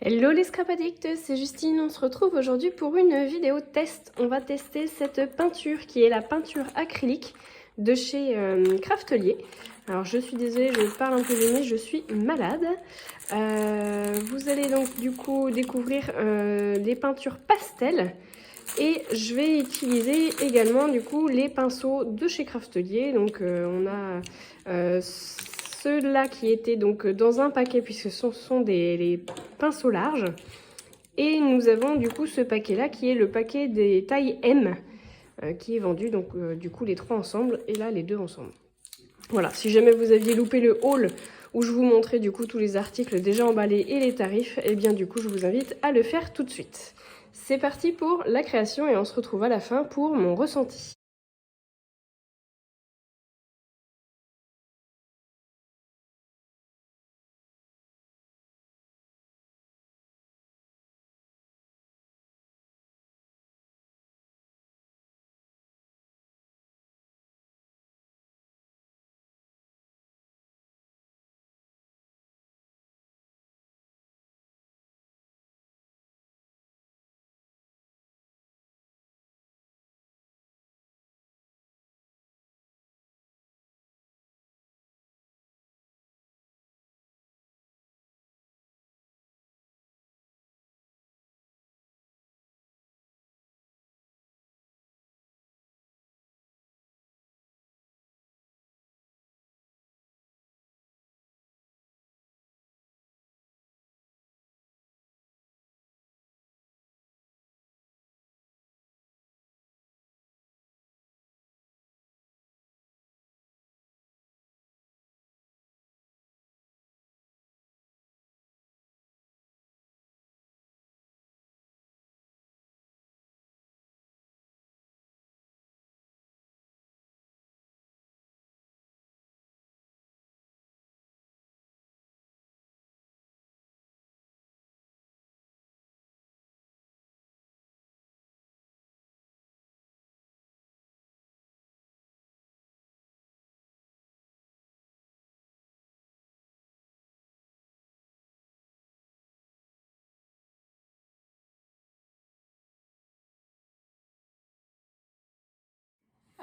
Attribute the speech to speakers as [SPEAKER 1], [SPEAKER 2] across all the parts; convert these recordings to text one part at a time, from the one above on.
[SPEAKER 1] Hello les scrap addicts, c'est Justine, on se retrouve aujourd'hui pour une vidéo test. On va tester cette peinture qui est la peinture acrylique de chez Craftelier. Alors je suis désolée, je parle un peu du nez, je suis malade. Vous allez donc du coup découvrir des peintures pastel. Et je vais utiliser également du coup les pinceaux de chez Craftelier. Donc on a ceux-là qui étaient donc dans un paquet puisque ce sont les pinceaux larges. Et nous avons du coup ce paquet-là qui est le paquet des tailles M qui est vendu donc du coup les trois ensemble et là les deux ensemble. Voilà, si jamais vous aviez loupé le haul où je vous montrais du coup tous les articles déjà emballés et les tarifs, et bien du coup je vous invite à le faire tout de suite. C'est parti pour la création et on se retrouve à la fin pour mon ressenti.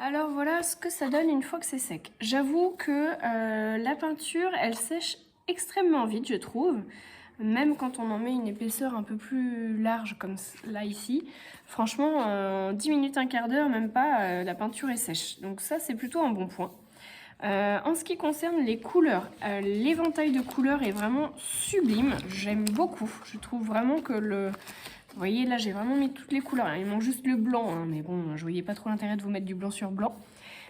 [SPEAKER 1] Alors voilà ce que ça donne une fois que c'est sec. J'avoue que la peinture, elle sèche extrêmement vite, je trouve. Même quand on en met une épaisseur un peu plus large comme là ici. Franchement, en 10 minutes, un quart d'heure, même pas, la peinture est sèche. Donc ça, c'est plutôt un bon point. En ce qui concerne les couleurs, l'éventail de couleurs est vraiment sublime. J'aime beaucoup. Je trouve vraiment que le... Vous voyez, là, j'ai vraiment mis toutes les couleurs. Il manque juste le blanc, hein, mais bon, je voyais pas trop l'intérêt de vous mettre du blanc sur blanc.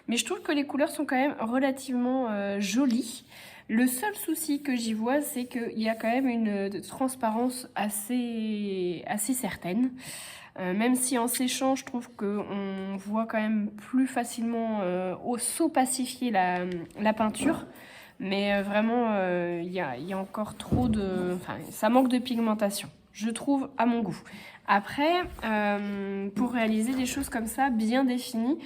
[SPEAKER 1] Mais je trouve que les couleurs sont quand même relativement jolies. Le seul souci que j'y vois, c'est qu'il y a quand même une transparence assez certaine. Même si en séchant, je trouve qu'on voit quand même plus facilement s'opacifier la peinture. Mais vraiment, il y a encore trop de... Enfin, ça manque de pigmentation, je trouve, à mon goût. Après, pour réaliser des choses comme ça, bien définies,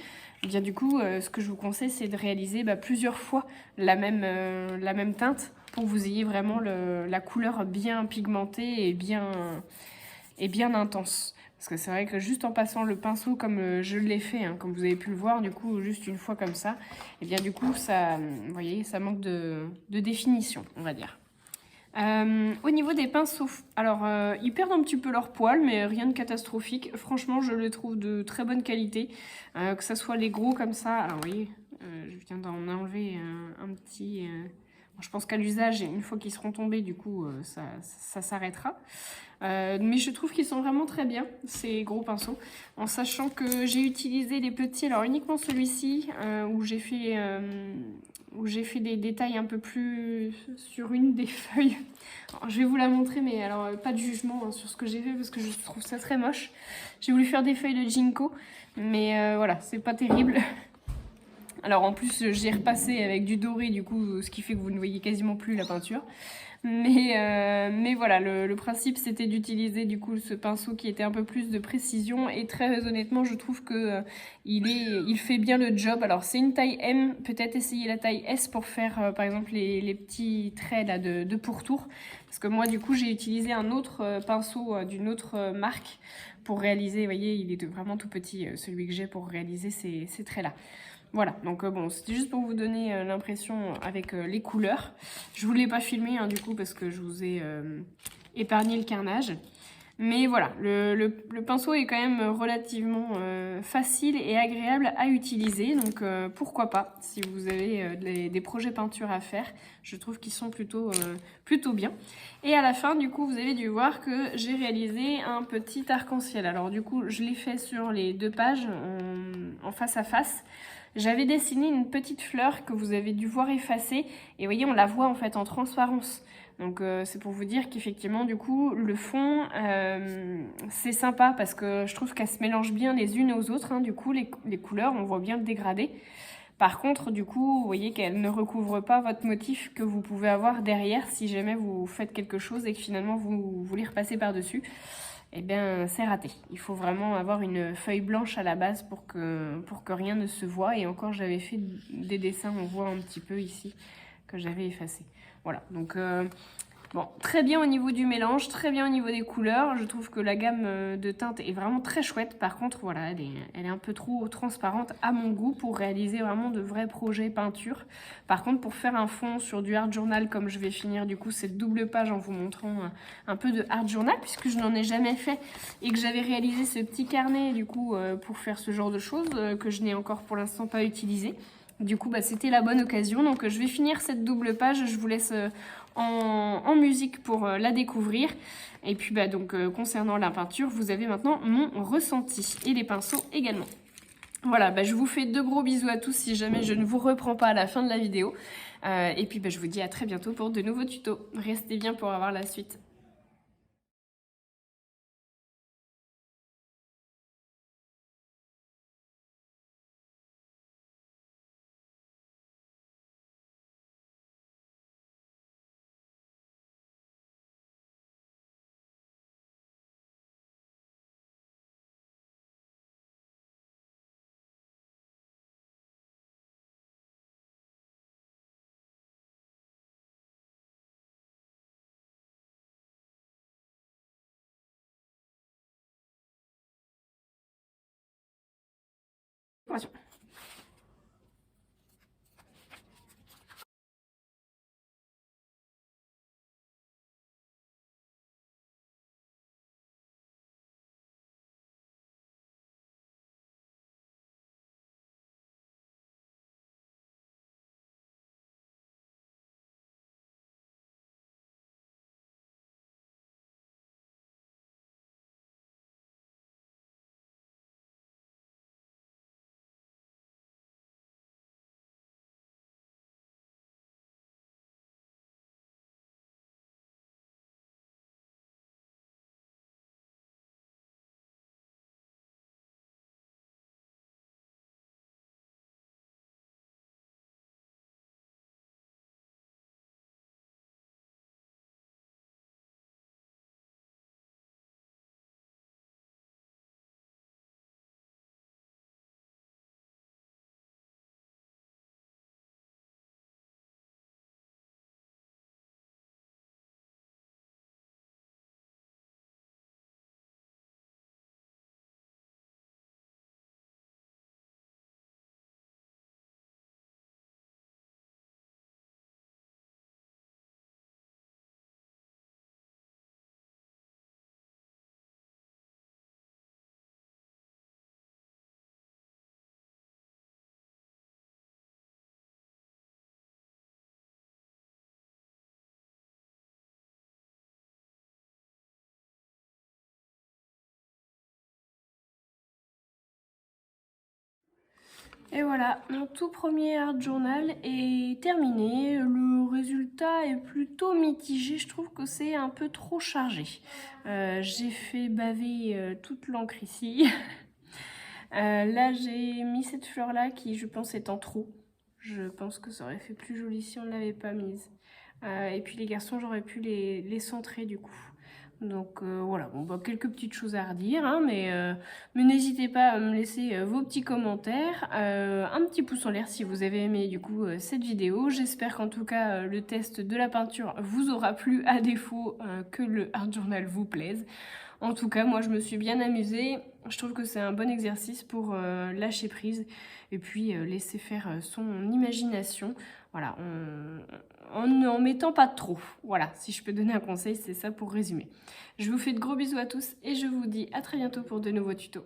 [SPEAKER 1] eh bien du coup, ce que je vous conseille, c'est de réaliser plusieurs fois la même teinte pour que vous ayez vraiment la couleur bien pigmentée et bien intense. Parce que c'est vrai que juste en passant le pinceau comme je l'ai fait, hein, comme vous avez pu le voir, du coup, juste une fois comme ça, et bien du coup, ça, vous voyez, ça manque de définition, on va dire. Au niveau des pinceaux, alors ils perdent un petit peu leur poil, mais rien de catastrophique. Franchement, je les trouve de très bonne qualité. Que ça soit les gros comme ça, alors vous voyez, je viens d'en enlever un petit... Je pense qu'à l'usage, une fois qu'ils seront tombés, du coup, ça s'arrêtera. Mais je trouve qu'ils sont vraiment très bien, ces gros pinceaux. En sachant que j'ai utilisé les petits, alors uniquement celui-ci, où j'ai fait des détails un peu plus sur une des feuilles. Alors, je vais vous la montrer, mais alors pas de jugement hein, sur ce que j'ai fait, parce que je trouve ça très moche. J'ai voulu faire des feuilles de ginkgo, mais voilà, c'est pas terrible. Alors en plus j'ai repassé avec du doré du coup, ce qui fait que vous ne voyez quasiment plus la peinture. Mais voilà, le principe c'était d'utiliser du coup ce pinceau qui était un peu plus de précision et très honnêtement je trouve que il fait bien le job. Alors c'est une taille M, peut-être essayer la taille S pour faire par exemple les petits traits là de pourtour. Parce que moi du coup j'ai utilisé un autre pinceau d'une autre marque pour réaliser, vous voyez il est vraiment tout petit celui que j'ai pour réaliser ces traits là. Voilà, donc bon, c'était juste pour vous donner l'impression avec les couleurs. Je vous l'ai pas filmé du coup parce que je vous ai épargné le carnage. Mais voilà, le pinceau est quand même relativement facile et agréable à utiliser. Donc pourquoi pas, si vous avez des projets peinture à faire, je trouve qu'ils sont plutôt bien. Et à la fin, du coup, vous avez dû voir que j'ai réalisé un petit arc-en-ciel. Alors du coup, je l'ai fait sur les 2 pages en face à face. J'avais dessiné une petite fleur que vous avez dû voir effacée. Et vous voyez, on la voit en fait en transparence. Donc c'est pour vous dire qu'effectivement, du coup, le fond, c'est sympa parce que je trouve qu'elles se mélangent bien les unes aux autres. Du coup, les couleurs, on voit bien le dégradé. Par contre, du coup, vous voyez qu'elle ne recouvre pas votre motif que vous pouvez avoir derrière si jamais vous faites quelque chose et que finalement vous voulez repasser par-dessus. Eh bien, c'est raté. Il faut vraiment avoir une feuille blanche à la base pour que rien ne se voie. Et encore, j'avais fait des dessins, on voit un petit peu ici, que j'avais effacé. Voilà, donc bon, très bien au niveau du mélange, très bien au niveau des couleurs. Je trouve que la gamme de teintes est vraiment très chouette. Par contre, voilà, elle est un peu trop transparente à mon goût pour réaliser vraiment de vrais projets peinture. Par contre, pour faire un fond sur du art journal, comme je vais finir du coup cette double page en vous montrant un peu de art journal, puisque je n'en ai jamais fait et que j'avais réalisé ce petit carnet du coup pour faire ce genre de choses que je n'ai encore pour l'instant pas utilisé. Du coup, c'était la bonne occasion. Donc, je vais finir cette double page. Je vous laisse en musique pour la découvrir. Et puis, donc, concernant la peinture, vous avez maintenant mon ressenti et les pinceaux également. Voilà, je vous fais de gros bisous à tous si jamais je ne vous reprends pas à la fin de la vidéo. Et puis, je vous dis à très bientôt pour de nouveaux tutos. Restez bien pour avoir la suite. Attention. Et voilà, mon tout premier art journal est terminé. Le résultat est plutôt mitigé. Je trouve que c'est un peu trop chargé. J'ai fait baver toute l'encre ici. Là, j'ai mis cette fleur-là qui, je pense, est en trop. Je pense que ça aurait fait plus joli si on ne l'avait pas mise. Et puis les garçons, j'aurais pu les centrer du coup. Donc voilà, bon, bah, quelques petites choses à redire, hein, mais n'hésitez pas à me laisser vos petits commentaires, un petit pouce en l'air si vous avez aimé du coup cette vidéo. J'espère qu'en tout cas le test de la peinture vous aura plu, à défaut que le art journal vous plaise. En tout cas, moi je me suis bien amusée, je trouve que c'est un bon exercice pour lâcher prise et puis laisser faire son imagination. Voilà, en n'en mettant pas trop. Voilà, si je peux donner un conseil, c'est ça pour résumer. Je vous fais de gros bisous à tous et je vous dis à très bientôt pour de nouveaux tutos.